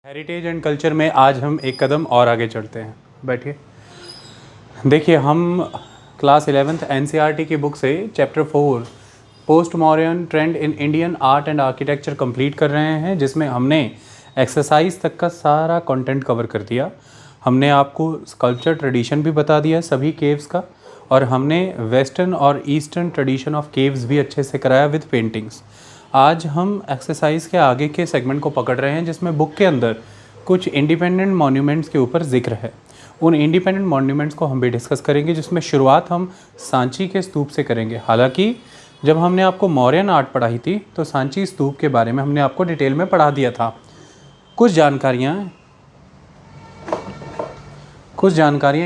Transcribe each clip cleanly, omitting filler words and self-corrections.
Heritage and culture में आज हम एक कदम और आगे चढ़ते हैं। बैठिए। देखिए, हम क्लास 11th एनसीईआरटी की बुक से chapter 4 post modern trend in Indian art and architecture complete कर रहे हैं, जिसमें हमने एक्सरसाइज तक का सारा कंटेंट कवर कर दिया। हमने आपको स्कल्पचर ट्रेडिशन भी बता दिया सभी केव्स का, और हमने वेस्टर्न और ईस्टर्न ट्रेडिशन ऑफ केव्स भी अच्छे से कराया विद पेंटिंग्स। आज हम एक्सरसाइज के आगे के सेगमेंट को पकड़ रहे हैं, जिसमें बुक के अंदर कुछ इंडिपेंडेंट मॉन्यूमेंट्स के ऊपर जिक्र है। उन इंडिपेंडेंट मॉन्यूमेंट्स को हम भी डिस्कस करेंगे, जिसमें शुरुआत हम सांची के स्तूप से करेंगे। हालांकि जब हमने आपको मौर्यन आर्ट पढ़ाई थी तो सांची स्तूप के बारे में हमने आपको डिटेल में पढ़ा दिया था। कुछ जानकारियाँ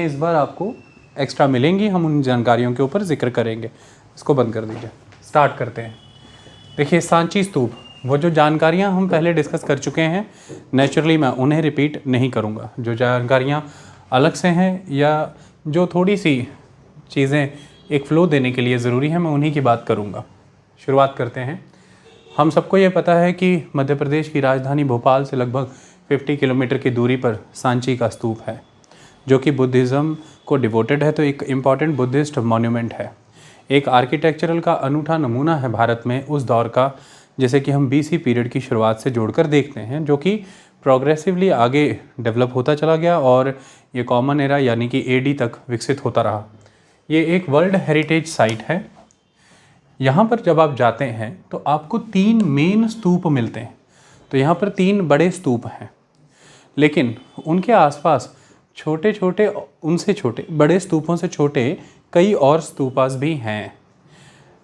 इस बार आपको एक्स्ट्रा मिलेंगी, हम उन जानकारियों के ऊपर जिक्र करेंगे। इसको बंद कर दीजिए, स्टार्ट करते हैं। देखिए, सांची स्तूप, वो जो जानकारियाँ हम पहले डिस्कस कर चुके हैं, नेचुरली मैं उन्हें रिपीट नहीं करूँगा। जो जानकारियाँ अलग से हैं या जो थोड़ी सी चीज़ें एक फ़्लो देने के लिए ज़रूरी है, मैं उन्हीं की बात करूँगा। शुरुआत करते हैं। हम सबको ये पता है कि मध्य प्रदेश की राजधानी भोपाल से लगभग 50 किलोमीटर की दूरी पर सांची का स्तूप है, जो कि बुद्धिज़्म को डिवोटेड है, तो एक इम्पॉर्टेंट बुद्धिस्ट मॉन्यूमेंट है। एक आर्किटेक्चरल का अनूठा नमूना है भारत में उस दौर का, जैसे कि हम बीसी पीरियड की शुरुआत से जोड़कर देखते हैं, जो कि प्रोग्रेसिवली आगे डेवलप होता चला गया और ये कॉमन एरा यानी कि एडी तक विकसित होता रहा। ये एक वर्ल्ड हेरिटेज साइट है। यहाँ पर जब आप जाते हैं तो आपको 3 मेन स्तूप मिलते हैं। तो यहाँ पर 3 बड़े स्तूप हैं, लेकिन उनके आसपास छोटे छोटे, उनसे छोटे, बड़े स्तूपों से छोटे कई और स्तूपास भी हैं।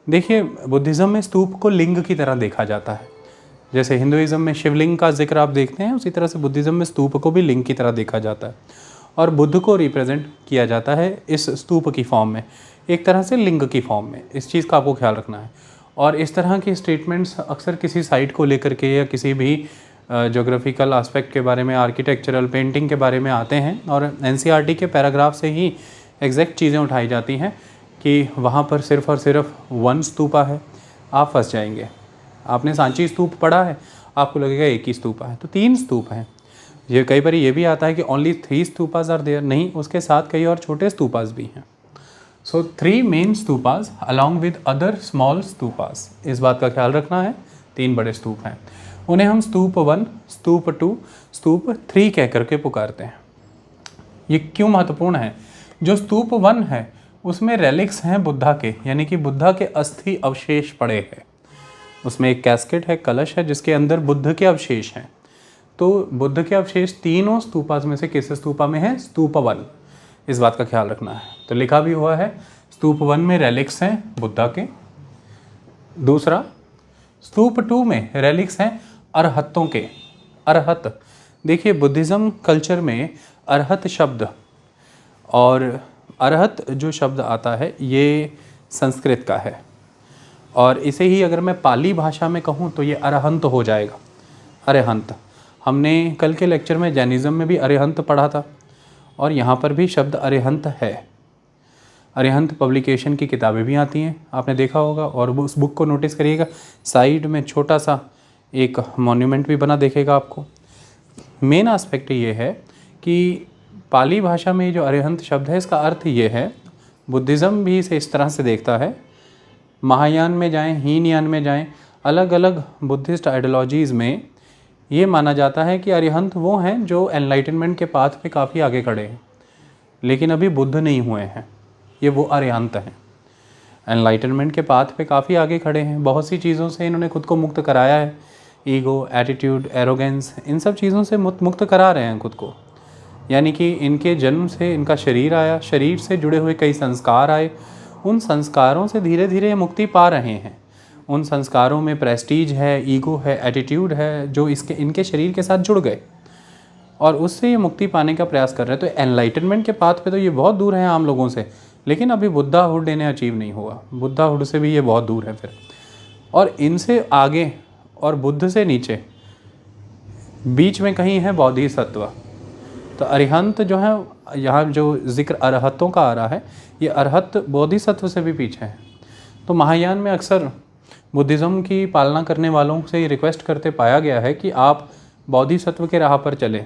देखिए, बुद्धिज़्म में स्तूप को लिंग की तरह देखा जाता है। जैसे हिंदुइज़्म में शिवलिंग का जिक्र आप देखते हैं, उसी तरह से बुद्धिज़्म में स्तूप को भी लिंग की तरह देखा जाता है, और बुद्ध को रिप्रेजेंट किया जाता है इस स्तूप की फॉर्म में, एक तरह से लिंग की फॉर्म में। इस चीज़ का आपको ख्याल रखना है। और इस तरह की स्टेटमेंट्स अक्सर किसी साइट को लेकर के या किसी भी जोग्राफिकल एस्पेक्ट के बारे में, आर्किटेक्चरल पेंटिंग के बारे में आते हैं, और एनसीईआरटी के पैराग्राफ से ही एग्जैक्ट चीज़ें उठाई जाती हैं कि वहाँ पर सिर्फ और सिर्फ 1 स्तूपा है। आप फंस जाएंगे। आपने सांची स्तूप पढ़ा है, आपको लगेगा एक ही स्तूपा है, तो 3 स्तूप हैं। ये कई बार ये भी आता है कि ओनली 3 स्तूपास आर देयर, नहीं, उसके साथ कई और छोटे स्तूपास भी हैं। सो 3 main stupas along with other small stupas, इस बात का ख्याल रखना है। 3 बड़े स्तूप हैं, उन्हें हम स्तूप 1, स्तूप 2, स्तूप 3 कह करके पुकारते हैं। ये क्यों महत्वपूर्ण है? जो स्तूप 1 है उसमें रेलिक्स हैं बुद्धा के, यानी कि बुद्धा के अस्थि अवशेष पड़े हैं। उसमें एक कैस्केट है, कलश है, जिसके अंदर बुद्ध के अवशेष हैं। तो बुद्ध के अवशेष तीनों स्तूपास में से किस स्तूपा में है? स्तूप 1। इस बात का ख्याल रखना है। तो लिखा भी हुआ है, स्तूप 1 में रेलिक्स हैं बुद्धा के। दूसरा, स्तूप 2 में रेलिक्स हैं अरहतों के। अरहत, देखिए, बुद्धिज़्म कल्चर में अरहत शब्द, और अरहत जो शब्द आता है ये संस्कृत का है, और इसे ही अगर मैं पाली भाषा में कहूँ तो ये अरहंत हो जाएगा। अरहंत, हमने कल के लेक्चर में जैनिज़्म में भी अरहंत पढ़ा था, और यहाँ पर भी शब्द अरहंत है। अरहंत पब्लिकेशन की किताबें भी आती हैं, आपने देखा होगा, और उस बुक को नोटिस करिएगा, साइड में छोटा सा एक मॉन्यूमेंट भी बना देखेगा आपको। मेन एस्पेक्ट ये है कि पाली भाषा में जो अरहंत शब्द है, इसका अर्थ ये है, बुद्धिज़्म भी इसे इस तरह से देखता है। महायान में जाएं, हीनयान में जाएं, अलग अलग बुद्धिस्ट आइडियोलॉजीज़ में ये माना जाता है कि अरहंत वो हैं जो एनलाइटनमेंट के पाथ पे काफ़ी आगे खड़े हैं, लेकिन अभी बुद्ध नहीं हुए हैं। ये वो अरहंत हैं, एनलाइटनमेंट के पाथ पे काफ़ी आगे खड़े हैं। बहुत सी चीज़ों से इन्होंने खुद को मुक्त कराया है, ईगो, एटीट्यूड, एरोगेंस, इन सब चीज़ों से मुक्त करा रहे हैं खुद को। यानी कि इनके जन्म से इनका शरीर आया, शरीर से जुड़े हुए कई संस्कार आए, उन संस्कारों से धीरे धीरे मुक्ति पा रहे हैं। उन संस्कारों में प्रेस्टीज है, ईगो है, एटीट्यूड है, जो इनके शरीर के साथ जुड़ गए, और उससे ये मुक्ति पाने का प्रयास कर रहे हैं। तो एनलाइटनमेंट के पाथ पे तो ये बहुत दूर है आम लोगों से, लेकिन अभी बुद्धाहुड इन्हें अचीव नहीं हुआ। बुद्धाहुड से भी ये बहुत दूर है फिर, और इनसे आगे और बुद्ध से नीचे बीच में कहीं है बोधिसत्व। तो अरिहंत जो है, यहाँ जो जिक्र अरहतों का आ रहा है, ये अरहत बोधिसत्व से भी पीछे है। तो महायान में अक्सर बुद्धिज़्म की पालना करने वालों से रिक्वेस्ट करते पाया गया है कि आप बोधिसत्व के राह पर चलें,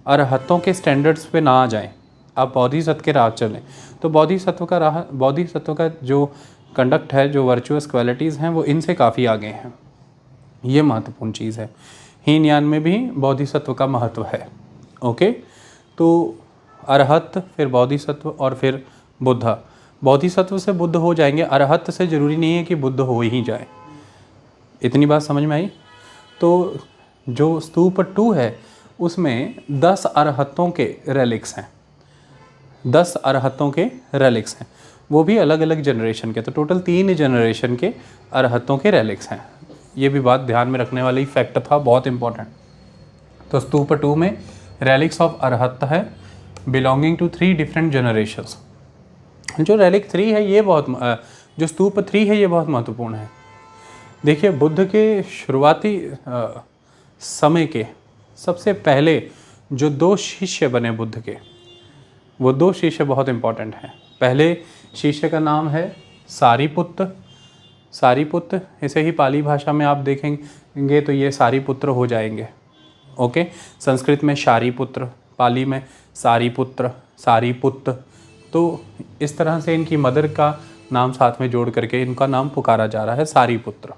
अरहतों के स्टैंडर्ड्स पे ना आ जाएं, आप बोधिसत्व के राह चलें, तो बोधिसत्व का जो कंडक्ट है, जो वर्चुअस क्वालिटीज़ हैं, वो इनसे काफ़ी आगे हैं। ये महत्वपूर्ण चीज़ है। हीन यान में भी बोधिसत्व का महत्व है। ओके, तो अरहत, फिर बोधिसत्व और फिर बुद्धा। बोधिसत्व से बुद्ध हो जाएंगे, अरहत से ज़रूरी नहीं है कि बुद्ध हो ही जाए। इतनी बात समझ में आई? तो जो स्तूप 2 है उसमें 10 अरहतों के रेलिक्स हैं, 10 अरहतों के रेलिक्स हैं, वो भी अलग अलग जनरेशन के। तो टोटल 3 जनरेशन के अरहतों के रेलिक्स हैं। ये भी बात ध्यान में रखने वाली फैक्ट था, बहुत इंपॉर्टेंट। तो स्तूप 2 में रेलिक्स ऑफ अरहत है बिलोंगिंग टू 3 डिफरेंट जनरेशंस। जो रेलिक 3 है ये जो स्तूप 3 है ये बहुत महत्वपूर्ण है। देखिए, बुद्ध के शुरुआती समय के सबसे पहले जो 2 शिष्य बने बुद्ध के, वो 2 शिष्य बहुत इंपॉर्टेंट हैं। पहले शिष्य का नाम है सारिपुत्र। सारिपुत्र, इसे ही पाली भाषा में आप देखेंगे तो ये सारिपुत्र हो जाएंगे। ओके, संस्कृत में शारिपुत्र, पाली में सारिपुत्र, सारिपुत्र। तो इस तरह से इनकी मदर का नाम साथ में जोड़ करके इनका नाम पुकारा जा रहा है, सारिपुत्र।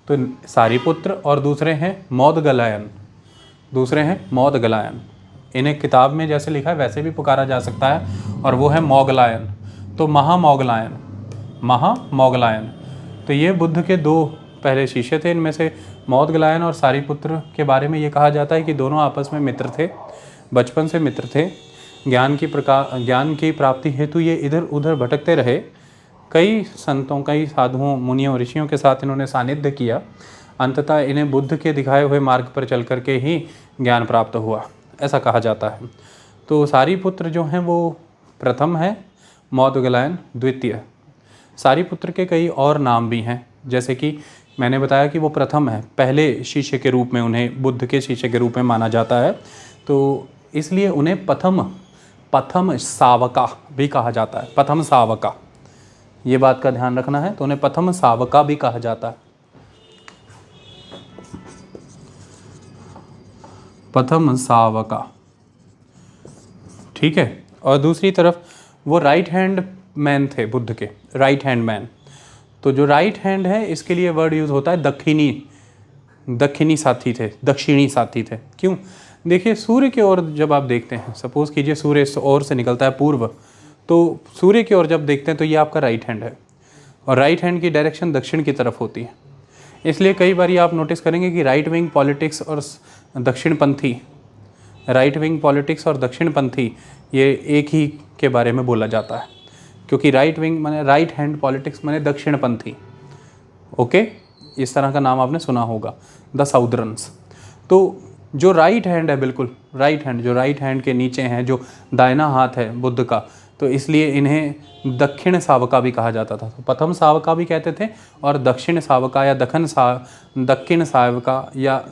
तो सारिपुत्र, और दूसरे हैं मौदगलायन। दूसरे हैं मौदगलायन। इन्हें किताब में जैसे लिखा है वैसे भी पुकारा जा सकता है, और वो है मोगलायन। तो महामोगलायन, महामोगलायन। तो ये बुद्ध के 2 पहले शिष्य थे। इनमें से मौदगलायन और सारिपुत्र के बारे में ये कहा जाता है कि दोनों आपस में मित्र थे, बचपन से मित्र थे। ज्ञान की प्राप्ति हेतु ये इधर उधर भटकते रहे। कई संतों, कई साधुओं, मुनियों, ऋषियों के साथ इन्होंने सानिध्य किया। अंततः इन्हें बुद्ध के दिखाए हुए मार्ग पर चल करके ही ज्ञान प्राप्त हुआ, ऐसा कहा जाता है। तो सारिपुत्र जो हैं वो प्रथम है, मौदगलायन द्वितीय। सारिपुत्र के कई और नाम भी हैं, जैसे कि मैंने बताया कि वो प्रथम है, पहले शिष्य के रूप में उन्हें बुद्ध के शिष्य के रूप में माना जाता है। तो इसलिए उन्हें प्रथम सावका भी कहा जाता है। प्रथम सावका, ये बात का ध्यान रखना है। तो उन्हें प्रथम सावका भी कहा जाता है, प्रथम सावका। ठीक है। और दूसरी तरफ वो राइट हैंड मैन थे बुद्ध के, राइट हैंड मैन। तो जो राइट हैंड है इसके लिए वर्ड यूज़ होता है दक्षिणी साथी थे, दक्षिणी साथी थे। क्यों? देखिए, सूर्य की ओर जब आप देखते हैं, सपोज कीजिए सूर्य इस ओर से निकलता है पूर्व, तो सूर्य की ओर जब देखते हैं तो ये आपका राइट हैंड है, और राइट हैंड की डायरेक्शन दक्षिण की तरफ होती है। इसलिए कई बार आप नोटिस करेंगे कि राइट विंग पॉलिटिक्स और दक्षिणपंथी, राइट विंग पॉलिटिक्स और दक्षिणपंथी, ये एक ही के बारे में बोला जाता है, क्योंकि राइट विंग माने राइट हैंड, पॉलिटिक्स माने दक्षिणपंथी। ओके, इस तरह का नाम आपने सुना होगा, द साउदर्न्स। तो जो राइट हैंड है, बिल्कुल राइट हैंड, जो राइट हैंड के नीचे हैं, जो दाहिना हाथ है बुद्ध का, तो इसलिए इन्हें दक्षिण सावका भी कहा जाता था। तो प्रथम सावका भी कहते थे, और दक्षिण सावका या दक्षिण सावका, या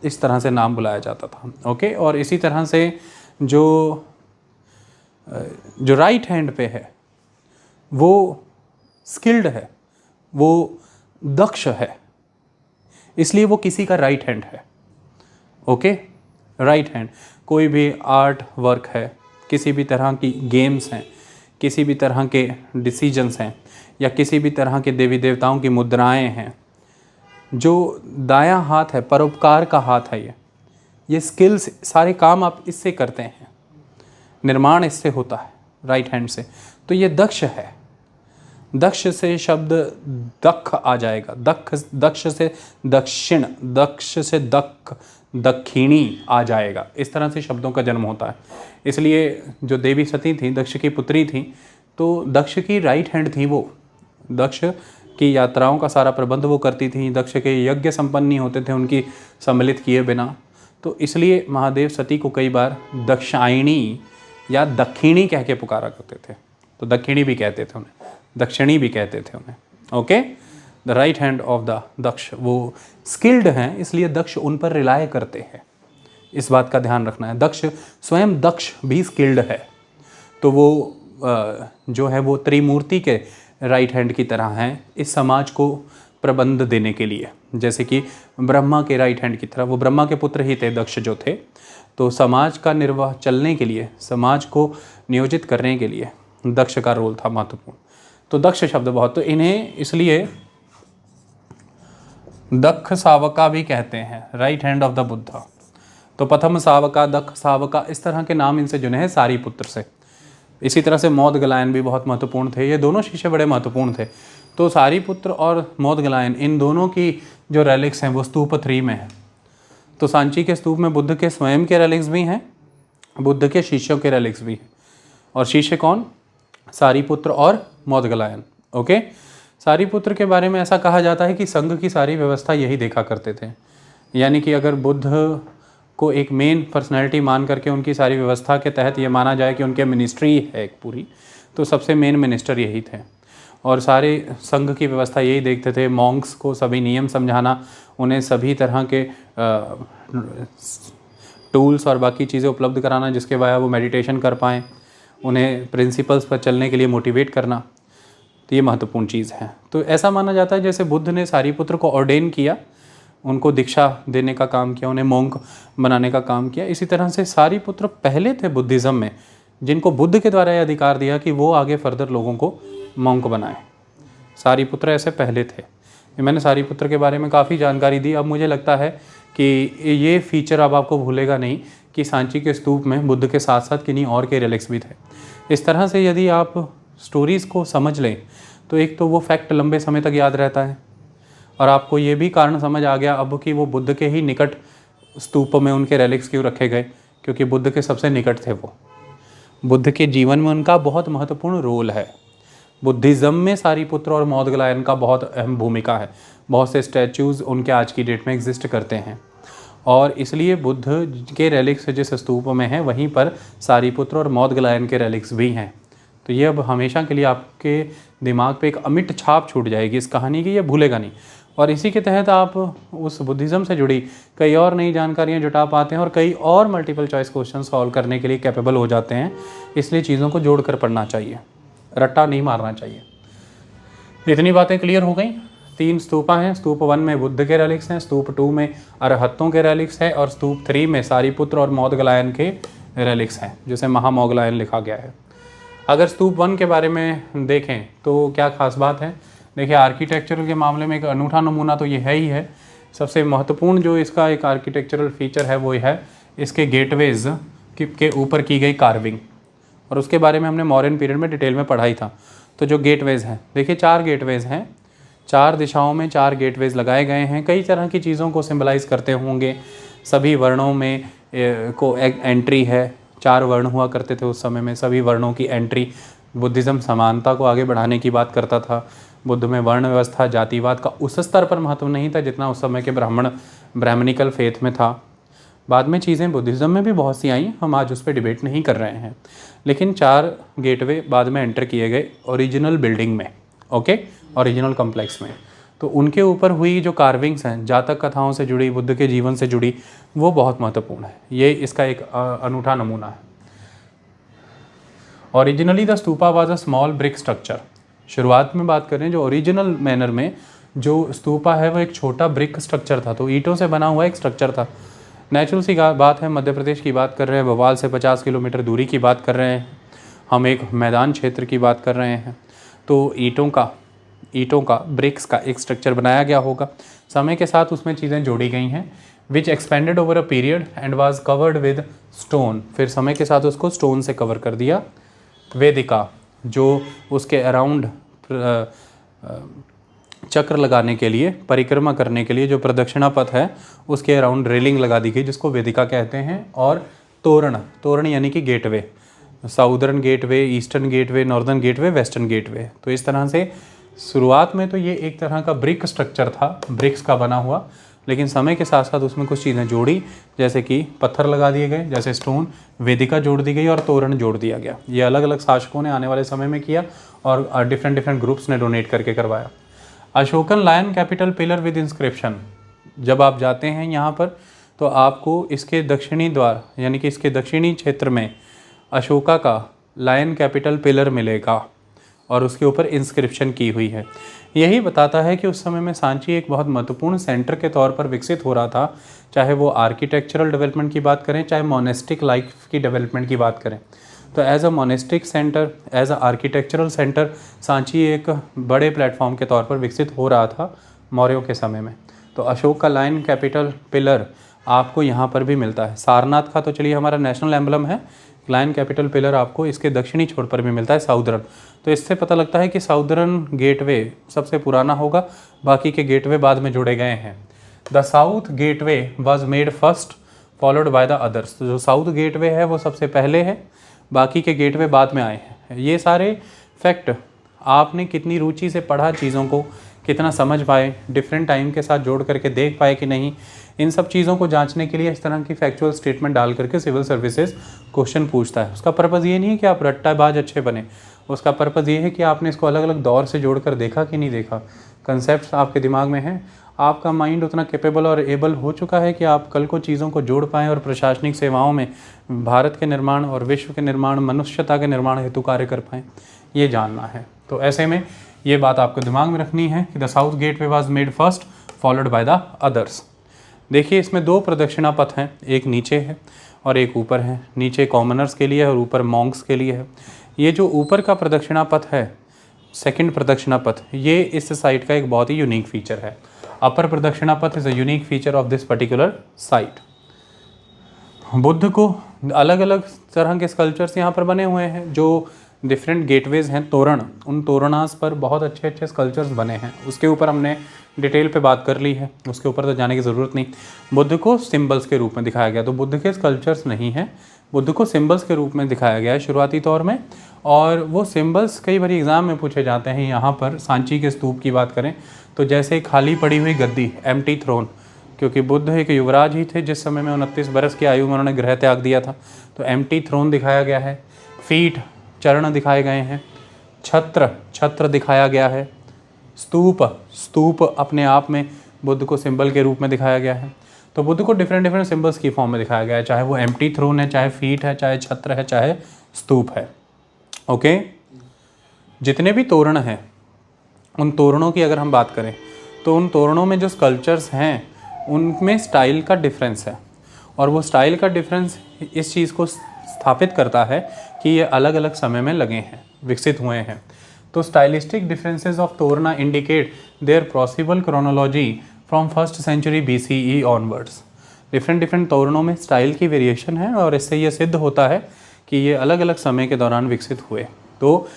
इस तरह से नाम बुलाया जाता था। ओके, और इसी तरह से जो राइट हैंड पे है वो स्किल्ड है, वो दक्ष है, इसलिए वो किसी का राइट हैंड है। Okay, right hand. कोई भी आर्ट वर्क है, किसी भी तरह की गेम्स हैं, किसी भी तरह के डिसीजंस हैं, या किसी भी तरह के देवी देवताओं की मुद्राएं हैं, जो दायां हाथ है, परोपकार का हाथ है, ये स्किल्स, सारे काम आप इससे करते हैं, निर्माण इससे होता है राइट हैंड से। तो ये दक्ष है। दक्ष से शब्द दक्ष आ जाएगा, दक्ष से दक्षिण, दक्ष से दक्षिणी आ जाएगा। इस तरह से शब्दों का जन्म होता है। इसलिए जो देवी सती थी, दक्ष की पुत्री थी, तो दक्ष की राइट हैंड थी वो। दक्ष की यात्राओं का सारा प्रबंध वो करती थी। दक्ष के यज्ञ संपन्न नहीं होते थे उनकी सम्मिलित किए बिना। तो इसलिए महादेव सती को कई बार दक्षायणी या दक्षिणी कह के पुकारा करते थे। तो दक्षिणी भी कहते थे उन्हें, दक्षिणी भी कहते थे उन्हें। Okay, the right hand of the Daksha, वो स्किल्ड हैं, इसलिए दक्ष उन पर रिलाय करते हैं। इस बात का ध्यान रखना है। दक्ष स्वयं दक्ष भी स्किल्ड है। तो वो जो है वो त्रिमूर्ति के राइट हैंड की तरह हैं। इस समाज को प्रबंध देने के लिए। जैसे कि ब्रह्मा के राइट हैंड की तरह, वो ब्रह्मा के पुत्र ही थे दक्ष जो थे, तो समाज का निर्वाह चलने के लिए, समाज को नियोजित करने के लिए दक्ष का रोल था महत्वपूर्ण। तो दक्ष शब्द बहुत, तो इन्हें इसलिए दक्ष सावका भी कहते हैं, right hand of the Buddha. तो प्रथम सावका, दक्ष सावका, इस तरह के नाम इनसे जुड़े हैं सारीपुत्र से। इसी तरह से मौदगलायन भी बहुत महत्वपूर्ण थे, ये दोनों शिष्य बड़े महत्वपूर्ण थे। तो सारीपुत्र और मौदगलायन, इन दोनों की जो रेलिक्स हैं वो स्तूप 3 में है। तो सांची के स्तूप में बुद्ध के स्वयं के रेलिक्स भी हैं, बुद्ध के शिष्यों के रेलिक्स भी हैं। और शिष्य कौन? सारीपुत्र और मौदगलायन। ओके, सारीपुत्र के बारे में ऐसा कहा जाता है कि संघ की सारी व्यवस्था यही देखा करते थे। यानी कि अगर बुद्ध को एक मेन पर्सनैलिटी मान करके उनकी सारी व्यवस्था के तहत ये माना जाए कि उनके मिनिस्ट्री है एक पूरी, तो सबसे मेन मिनिस्टर यही थे। और सारे संघ की व्यवस्था यही देखते थे, मॉन्क्स को सभी नियम समझाना, उन्हें सभी तरह के टूल्स और बाकी चीज़ें उपलब्ध कराना जिसके वजह वो मेडिटेशन कर पाएँ, उन्हें प्रिंसिपल्स पर चलने के लिए मोटिवेट करना। तो ये महत्वपूर्ण चीज़ है। तो ऐसा माना जाता है जैसे बुद्ध ने सारीपुत्र को ऑर्डेन किया, उनको दीक्षा देने का काम किया, उन्हें मोंक बनाने का काम किया, इसी तरह से सारीपुत्र पहले थे बुद्धिज़्म में जिनको बुद्ध के द्वारा यह अधिकार दिया कि वो आगे फर्दर लोगों को मोंक बनाए। सारीपुत्र ऐसे पहले थे। मैंने सारीपुत्र के बारे में काफ़ी जानकारी दी। अब मुझे लगता है कि ये फीचर अब आपको भूलेगा नहीं कि सांची के स्तूप में बुद्ध के साथ साथ किन्हीं और के रेलिक्स भी थे। इस तरह से यदि आप स्टोरीज़ को समझ लें तो एक तो वो फैक्ट लंबे समय तक याद रहता है, और आपको ये भी कारण समझ आ गया अब कि वो बुद्ध के ही निकट स्तूप में उनके रेलिक्स क्यों रखे गए, क्योंकि बुद्ध के सबसे निकट थे वो। बुद्ध के जीवन में उनका बहुत महत्वपूर्ण रोल है। बुद्धिज़्म में सारीपुत्र और मौदगलायन का बहुत अहम भूमिका है। बहुत से स्टैचूज़ उनके आज की डेट में एग्जिस्ट करते हैं, और इसलिए बुद्ध के रेलिक्स जिस स्तूप में हैं वहीं पर सारीपुत्र और मौदगलायन के रेलिक्स भी हैं। तो ये अब हमेशा के लिए आपके दिमाग पे एक अमिट छाप छूट जाएगी इस कहानी की, ये भूलेगा नहीं। और इसी के तहत आप उस बुद्धिज़्म से जुड़ी कई और नई जानकारियाँ जुटा पाते हैं और कई और मल्टीपल चॉइस क्वेश्चन सॉल्व करने के लिए कैपेबल हो जाते हैं। इसलिए चीज़ों को जोड़ कर पढ़ना चाहिए, रट्टा नहीं मारना चाहिए। इतनी बातें क्लियर हो गई। 3 स्तूपा हैं। स्तूप 1 में बुद्ध के रेलिक्स हैं, स्तूप 2 में अरहत्तों के रेलिक्स हैं, और स्तूप 3 में सारीपुत्र और मौदगलायन के रेलिक्स हैं, जिसे महामौगलायन लिखा गया है। अगर स्तूप 1 के बारे में देखें तो क्या खास बात है? देखिए, आर्किटेक्चरल के मामले में एक अनूठा नमूना तो ये है ही है। सबसे महत्वपूर्ण जो इसका एक आर्किटेक्चरल फीचर है वो है इसके गेटवेज के ऊपर की गई कार्विंग, और उसके बारे में हमने मॉडर्न पीरियड में डिटेल में पढ़ाई था। तो जो गेटवेज हैं, देखिए 4 गेटवेज हैं, 4 दिशाओं में 4 गेटवेज लगाए गए हैं। कई तरह की चीज़ों को सिंबलाइज करते होंगे। सभी वर्णों में को एक एंट्री है। 4 वर्ण हुआ करते थे उस समय में, सभी वर्णों की एंट्री। बुद्धिज़्म समानता को आगे बढ़ाने की बात करता था। बुद्ध में वर्ण व्यवस्था, जातिवाद का उस स्तर पर महत्व नहीं था जितना उस समय के ब्राह्मणिकल फेथ में था। बाद में चीज़ें बुद्धिज़्म में भी बहुत सी आई, हम आज उस पर डिबेट नहीं कर रहे हैं। लेकिन 4 गेटवे बाद में एंटर किए गए ओरिजिनल बिल्डिंग में, ओके, ओरिजिनल कॉम्प्लेक्स में। तो उनके ऊपर हुई जो कार्विंग्स हैं, जातक कथाओं से जुड़ी, बुद्ध के जीवन से जुड़ी, वो बहुत महत्वपूर्ण है। ये इसका एक अनूठा नमूना है। Originally the stupa was a small brick structure. शुरुआत में बात करें जो ओरिजिनल मैनर में जो स्तूपा है वो एक छोटा ब्रिक स्ट्रक्चर था, तो ईंटों से बना हुआ एक स्ट्रक्चर था। नेचुरल सी बात है, मध्य प्रदेश की बात कर रहे हैं, भोपाल से 50 किलोमीटर दूरी की बात कर रहे हैं, हम एक मैदान क्षेत्र की बात कर रहे हैं। तो ईंटों का ब्रिक्स का एक स्ट्रक्चर बनाया गया होगा। समय के साथ उसमें चीज़ें जोड़ी गई हैं, which expanded over a period and was covered with stone. फिर समय के साथ उसको स्टोन से कवर कर दिया। वेदिका, जो उसके अराउंड चक्र लगाने के लिए, परिक्रमा करने के लिए जो प्रदक्षिणा पथ है, उसके अराउंड रेलिंग लगा दी गई जिसको वेदिका कहते हैं। और तोरण यानी कि gateway, southern gateway, eastern gateway, northern gateway, western gateway. तो इस तरह से शुरुआत में तो ये एक तरह का ब्रिक स्ट्रक्चर था, ब्रिक्स का बना हुआ, लेकिन समय के साथ साथ उसमें कुछ चीज़ें जोड़ी, जैसे कि पत्थर लगा दिए गए, जैसे स्टोन, वेदिका जोड़ दी गई और तोरण जोड़ दिया गया। ये अलग अलग शासकों ने आने वाले समय में किया और डिफरेंट ग्रुप्स ने डोनेट करके करवाया। Ashokan lion capital pillar with inscription. जब आप जाते हैं यहाँ पर तो आपको इसके दक्षिणी द्वार यानी कि इसके दक्षिणी क्षेत्र में अशोका का लायन कैपिटल पिलर मिलेगा, और उसके ऊपर इंस्क्रिप्शन की हुई है। यही बताता है कि उस समय में सांची एक बहुत महत्वपूर्ण सेंटर के तौर पर विकसित हो रहा था, चाहे वो आर्किटेक्चरल डेवलपमेंट की बात करें, चाहे मोनेस्टिक लाइफ की डेवलपमेंट की बात करें। तो as a monastic centre, as a architectural centre, Sanchi एक बड़े प्लेटफॉर्म के तौर पर विकसित हो रहा था मौर्यों के समय में। तो अशोक का लायन कैपिटल पिलर आपको यहाँ पर भी मिलता है। सारनाथ का तो चलिए हमारा नेशनल एम्बलम है, लायन कैपिटल पिलर आपको इसके दक्षिणी छोर पर भी मिलता है, साउदर्न। तो इससे पता लगता है कि साउदर्न गेटवे सबसे पुराना होगा, बाकी के गेटवे बाद में जुड़े गए हैं। The south gateway was made first followed by the others. जो साउथ गेटवे है वो सबसे पहले है, बाकी के गेटवे बाद में आए हैं। ये सारे फैक्ट आपने कितनी रुचि से पढ़ा, चीज़ों को कितना समझ पाए, डिफरेंट टाइम के साथ जोड़ करके देख पाए कि नहीं, इन सब चीज़ों को जांचने के लिए इस तरह की फैक्चुअल स्टेटमेंट डाल करके सिविल सर्विसेज क्वेश्चन पूछता है। उसका पर्पज़ ये नहीं है कि आप रट्टाबाज अच्छे बने, उसका पर्पज़ ये है कि आपने इसको अलग अलग दौर से जोड़कर देखा कि नहीं देखा, कंसेप्ट आपके दिमाग में हैं, आपका माइंड उतना कैपेबल और एबल हो चुका है कि आप कल को चीज़ों को जोड़ पाएँ और प्रशासनिक सेवाओं में भारत के निर्माण और विश्व के निर्माण, मनुष्यता के निर्माण हेतु कार्य कर पाएँ, ये जानना है। तो ऐसे में ये बात आपको दिमाग में रखनी है कि the south gateway was made first followed by the others. देखिए इसमें दो प्रदक्षिणा पथ हैं, एक नीचे है और एक ऊपर है। नीचे कॉमनर्स के लिए और ऊपर मॉन्क्स के लिए है। ये जो ऊपर का प्रदक्षिणा पथ है, सेकंड प्रदक्षिणा पथ, ये इस साइट का एक बहुत ही यूनिक फीचर है। अपर प्रदक्षिणा पथ is a unique feature of this particular site. Buddha को अलग अलग तरह के स्कल्पचर्स यहाँ पर बने हुए हैं, जो डिफरेंट गेटवेज हैं, तोरण, उन तोरणास पर बहुत अच्छे अच्छे स्कल्पचर्स बने हैं। उसके ऊपर हमने डिटेल पे बात कर ली है, उसके ऊपर तो जाने की ज़रूरत नहीं। बुद्ध को सिंबल्स के रूप में दिखाया गया, तो बुद्ध के स्कल्पचर्स नहीं हैं, बुद्ध को सिंबल्स के रूप में दिखाया गया है शुरुआती तौर में। और वो सिंबल्स कई बार एग्ज़ाम में पूछे जाते हैं। यहाँ पर सांची के स्तूप की बात करें तो जैसे खाली पड़ी हुई गद्दी, एम्प्टी थ्रोन, क्योंकि बुद्ध एक युवराज ही थे जिस समय में 29 बरस की आयु में उन्होंने गृह त्याग दिया था, तो एम्प्टी थ्रोन दिखाया गया है। फीट, चरण दिखाए गए हैं। छत्र दिखाया गया है। स्तूप अपने आप में बुद्ध को सिंबल के रूप में दिखाया गया है। तो बुद्ध को डिफरेंट सिंबल्स की फॉर्म में दिखाया गया है, चाहे वो एम्प्टी थ्रोन है, चाहे फीट है, चाहे छत्र है, चाहे स्तूप है। ओके, जितने भी तोरण हैं, उन तोरणों की अगर हम बात करें तो उन तोरणों में जो स्कल्पचर्स हैं उनमें स्टाइल का डिफरेंस है, और वो स्टाइल का डिफरेंस इस चीज़ को स्थापित करता है कि ये अलग अलग समय में लगे हैं, विकसित हुए हैं। तो stylistic differences of torana indicate their possible chronology from first century BCE onwards. Different तोरणों में स्टाइल की वेरिएशन है, और इससे ये सिद्ध होता है कि ये अलग अलग समय के दौरान विकसित हुए। तो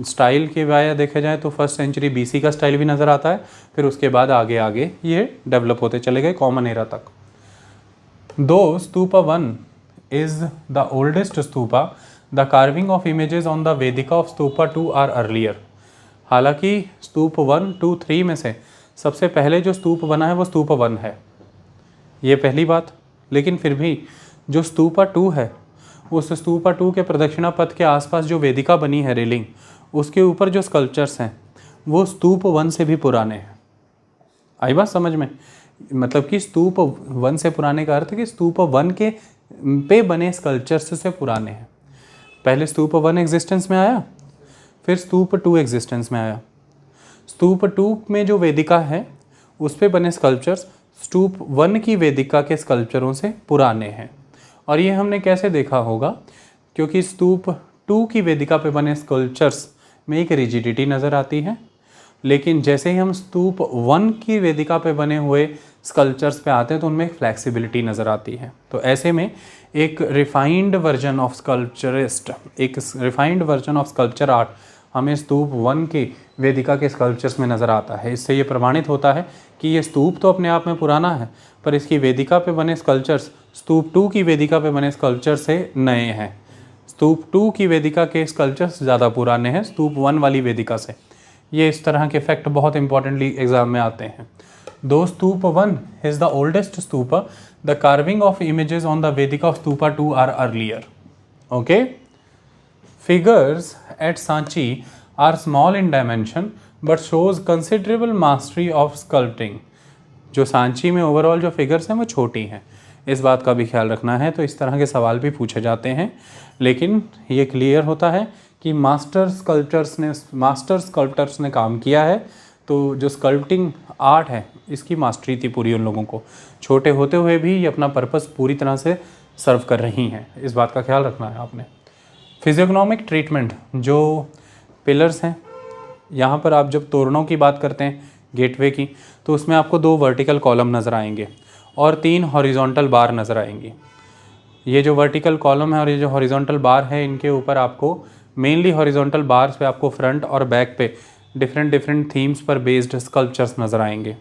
स्टाइल के वाया देखे जाए तो फर्स्ट सेंचुरी BC का स्टाइल भी नज़र आता है, फिर उसके बाद आगे आगे ये डेवलप होते चले गए कॉमन एरा तक। दो stupa 1 is the oldest stupa, the carving of images on the Vedika of stupa 2 are earlier। हालांकि स्तूप 1, 2, 3 में से सबसे पहले जो स्तूप बना है वो स्तूपा 1 है, ये पहली बात। लेकिन फिर भी जो स्तूपा 2 है, उस स्तूपा 2 के प्रदक्षिणा पथ के आसपास जो वेदिका बनी है, रेलिंग, उसके ऊपर जो स्कल्पचर्स हैं वो स्तूप 1 से भी पुराने हैं। आई बात समझ में? मतलब कि स्तूप 1 से पुराने का अर्थ है कि स्तूप 1 के पे बने स्कल्पचर्स से पुराने हैं। पहले स्तूप 1 एग्जिस्टेंस में आया, फिर स्तूप 2 एग्जिस्टेंस में आया। स्तूप 2 में जो वेदिका है उस पे बने स्कल्पचर्स स्तूप 1 की वेदिका के स्कल्पचरों से पुराने हैं। और ये हमने कैसे देखा होगा, क्योंकि स्तूप 2 की वेदिका पे बने स्कल्पचर्स में एक रिजिडिटी नज़र आती है, लेकिन जैसे ही हम स्तूप 1 की वेदिका पे बने हुए स्कल्पचर्स पे आते हैं तो उनमें एक फ्लैक्सिबिलिटी नज़र आती है। तो ऐसे में एक रिफाइंड वर्जन ऑफ स्कल्पचरिस्ट, एक refined version of sculpture art हमें स्तूप 1 की वेदिका के स्कल्पचर्स में नज़र आता है। इससे ये प्रमाणित होता है कि ये स्तूप तो अपने आप में पुराना है, पर इसकी वेदिका पे बने स्कल्पचर्स स्तूप 2 की वेदिका पे बने स्कल्पचर से नए हैं। स्तूप 2 की वेदिका के स्कल्पचर्स ज़्यादा पुराने हैं स्तूप 1 वाली वेदिका से। ये इस तरह के फैक्ट बहुत इंपॉर्टेंटली एग्जाम में आते हैं। दो स्तूप 1 is the oldest stupa, the carving of images on the Vedika of stupa 2 are earlier। Okay, figures at Sanchi are small in dimension but shows considerable mastery of sculpting। जो सांची में overall जो figures हैं वो छोटी हैं, इस बात का भी ख्याल रखना है। तो इस तरह के सवाल भी पूछे जाते हैं, लेकिन ये क्लियर होता है कि मास्टर स्कल्प्टर्स ने काम किया है। तो जो स्कल्प्टिंग आर्ट है इसकी मास्टरी थी पूरी उन लोगों को, छोटे होते हुए भी ये अपना पर्पस पूरी तरह से सर्व कर रही हैं, इस बात का ख्याल रखना है आपने। फिजियोग्नोमिक ट्रीटमेंट, जो पिलर्स हैं, यहाँ पर आप जब तोरणों की बात करते हैं गेटवे की, तो उसमें आपको 2 वर्टिकल कॉलम नज़र आएंगे और 3 हॉरिजॉन्टल बार नज़र आएंगी। ये जो वर्टिकल कॉलम है और ये जो हॉरिजॉन्टल बार है, इनके ऊपर आपको मेनली हॉरिजॉन्टल बार्स पे आपको फ्रंट और बैक पे डिफरेंट थीम्स पर बेस्ड स्कल्पचर्स नज़र आएंगे।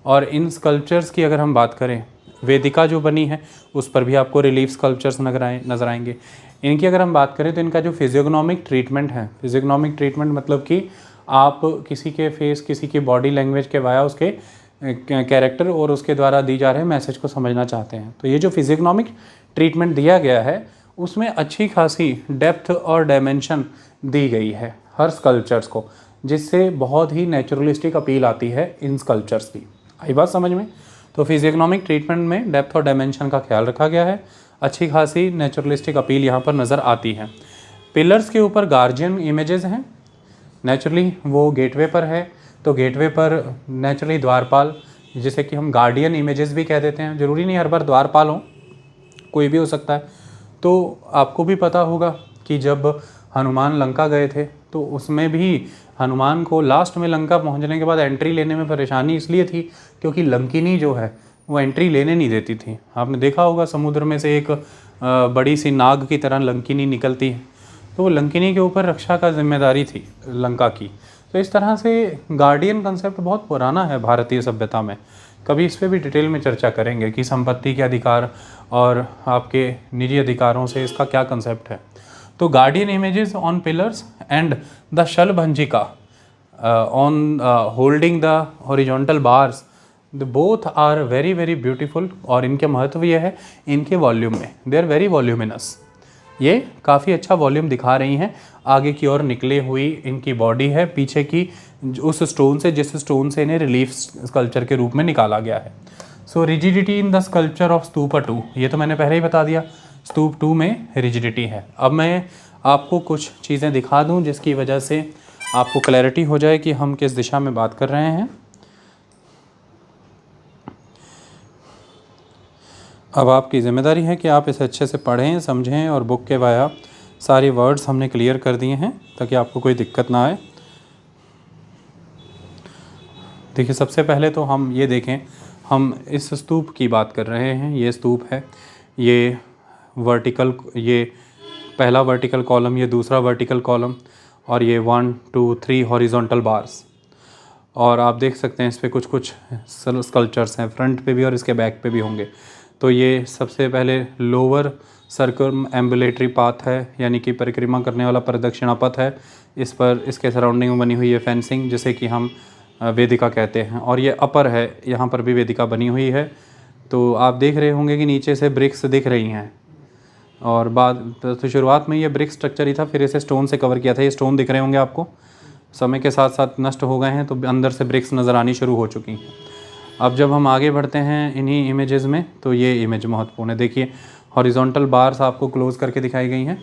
और इन स्कल्पचर्स की अगर हम बात करें, वेदिका जो बनी है उस पर भी आपको रिलीफ स्कल्पचर्स नज़र आएंगे। इनकी अगर हम बात करें तो इनका जो फिजियोग्नोमिक ट्रीटमेंट है, फिजियोग्नोमिक ट्रीटमेंट मतलब कि आप किसी के फेस, किसी की बॉडी लैंग्वेज के वाया उसके कैरेक्टर और उसके द्वारा दी जा रहे मैसेज को समझना चाहते हैं। तो ये जो फिजियोग्नोमिक ट्रीटमेंट दिया गया है उसमें अच्छी खासी डेप्थ और डायमेंशन दी गई है हर स्कल्पचर्स को, जिससे बहुत ही नेचुरलिस्टिक अपील आती है इन स्कल्पचर्स की। आई बात समझ में? तो फिजियोग्नोमिक ट्रीटमेंट में डेप्थ और डायमेंशन का ख्याल रखा गया है, अच्छी खासी नेचुरलिस्टिक अपील यहाँ पर नज़र आती है। पिलर्स के ऊपर गार्जियन इमेजेस हैं, नेचुरली वो गेटवे पर है, तो गेटवे पर नेचुरली द्वारपाल, जिसे कि हम गार्डियन इमेजेस भी कह देते हैं, ज़रूरी नहीं हर बार द्वारपाल हो, कोई भी हो सकता है। तो आपको भी पता होगा कि जब हनुमान लंका गए थे तो उसमें भी हनुमान को लास्ट में लंका पहुंचने के बाद एंट्री लेने में परेशानी इसलिए थी क्योंकि लंकिनी जो है वो एंट्री लेने नहीं देती थी। आपने देखा होगा समुद्र में से एक बड़ी सी नाग की तरह लंकिनी निकलती है, तो वो लंकिनी के ऊपर रक्षा का जिम्मेदारी थी लंका की। तो इस तरह से गार्डियन कंसेप्ट बहुत पुराना है भारतीय सभ्यता में, कभी इस पर भी डिटेल में चर्चा करेंगे कि संपत्ति के अधिकार और आपके निजी अधिकारों से इसका क्या कंसेप्ट है। तो guardian images on pillars and the shalabhanjika on holding the horizontal bars, both are very very beautiful. और इनके महत्व ये है इनके वॉल्यूम में, दे आर वेरी वॉल्यूमिनस, ये काफ़ी अच्छा वॉल्यूम दिखा रही हैं। आगे की ओर निकली हुई इनकी बॉडी है, पीछे की उस स्टोन से जिस स्टोन से इन्हें रिलीफ स्कल्पचर के रूप में निकाला गया है। So rigidity in the sculpture of stupa 2, ये तो मैंने पहले ही बता दिया, स्तूप 2 में रिजिडिटी है। अब मैं आपको कुछ चीज़ें दिखा दूं जिसकी वजह से आपको क्लैरिटी हो जाए कि हम किस दिशा में बात कर रहे हैं। अब आपकी ज़िम्मेदारी है कि आप इसे अच्छे से पढ़ें, समझें और बुक के वाया सारे वर्ड्स हमने क्लियर कर दिए हैं ताकि आपको कोई दिक्कत ना आए। देखिए, सबसे पहले तो हम ये देखें, हम इस स्तूप की बात कर रहे हैं। ये स्तूप है, ये वर्टिकल, ये पहला वर्टिकल कॉलम, ये दूसरा वर्टिकल कॉलम और ये 1 2 3 हॉरिजॉन्टल बार्स। और आप देख सकते हैं इस पर कुछ स्कल्पचर्स हैं, फ्रंट पे भी और इसके बैक पे भी होंगे। तो ये सबसे पहले लोअर सर्कम एम्बुलेटरी पाथ है, यानी कि परिक्रमा करने वाला प्रदक्षिणा पथ है। इस पर इसके सराउंडिंग में बनी हुई है फेंसिंग, जिसे कि हम वेदिका कहते हैं। और ये अपर है, यहाँ पर भी वेदिका बनी हुई है। तो आप देख रहे होंगे कि नीचे से ब्रिक्स दिख रही हैं, और बाद तो शुरुआत में ये ब्रिक स्ट्रक्चर ही था, फिर इसे स्टोन से कवर किया था। ये स्टोन दिख रहे होंगे आपको, समय के साथ साथ नष्ट हो गए हैं, तो अंदर से ब्रिक्स नज़र आनी शुरू हो चुकी हैं। अब जब हम आगे बढ़ते हैं इन्हीं इमेजेस में, तो ये इमेज महत्वपूर्ण है। देखिए, हॉरिजॉन्टल बार्स आपको क्लोज करके दिखाई गई हैं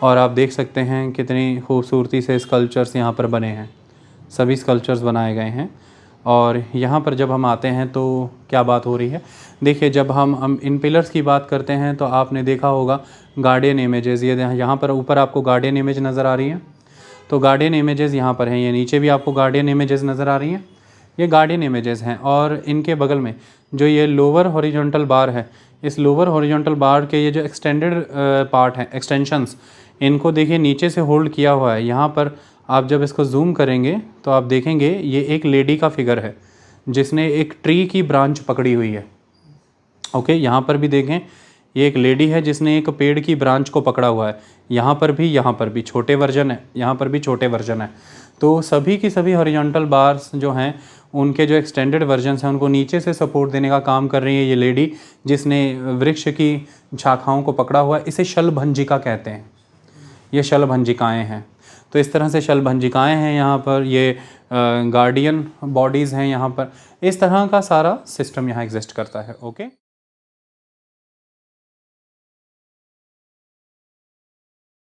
और आप देख सकते हैं कितनी खूबसूरती से स्कल्पचर्स यहाँ पर बने हैं, सभी स्कल्पचर्स बनाए गए हैं। और यहाँ पर जब हम आते हैं तो क्या बात हो रही है, देखिए, जब हम इन पिलर्स की बात करते हैं तो आपने देखा होगा गार्डियन इमेजेस, ये यहाँ पर ऊपर आपको गार्डियन इमेज नज़र आ रही है। तो गार्डियन इमेजेस यहाँ पर हैं, ये नीचे भी आपको गार्डियन इमेजेस नज़र आ रही हैं, ये गार्डियन इमेजेस हैं। और इनके बगल में जो ये लोअर हॉरिजॉन्टल बार है, इस लोअर हॉरिजॉन्टल बार के ये जो एक्सटेंडेड पार्ट हैं, एक्सटेंशंस, इनको देखिए नीचे से होल्ड किया हुआ है। यहाँ पर आप जब इसको जूम करेंगे तो आप देखेंगे ये एक लेडी का फिगर है जिसने एक ट्री की ब्रांच पकड़ी हुई है। ओके, यहाँ पर भी देखें, ये एक लेडी है जिसने एक पेड़ की ब्रांच को पकड़ा हुआ है। यहाँ पर भी छोटे वर्जन है, यहाँ पर भी छोटे वर्जन है। तो सभी की सभी हॉरिजॉन्टल बार्स जो हैं, उनके जो एक्सटेंडेड वर्जन्स हैं, उनको नीचे से सपोर्ट देने का काम कर रही है ये लेडी जिसने वृक्ष की शाखाओं को पकड़ा हुआ है। इसे शलभंजिका कहते हैं, ये शलभंजिकाएँ हैं। तो इस तरह से शलभंजिकाएँ हैं यहाँ पर, ये गार्डियन बॉडीज़ हैं यहाँ पर, इस तरह का सारा सिस्टम यहाँ एग्जिस्ट करता है। ओके।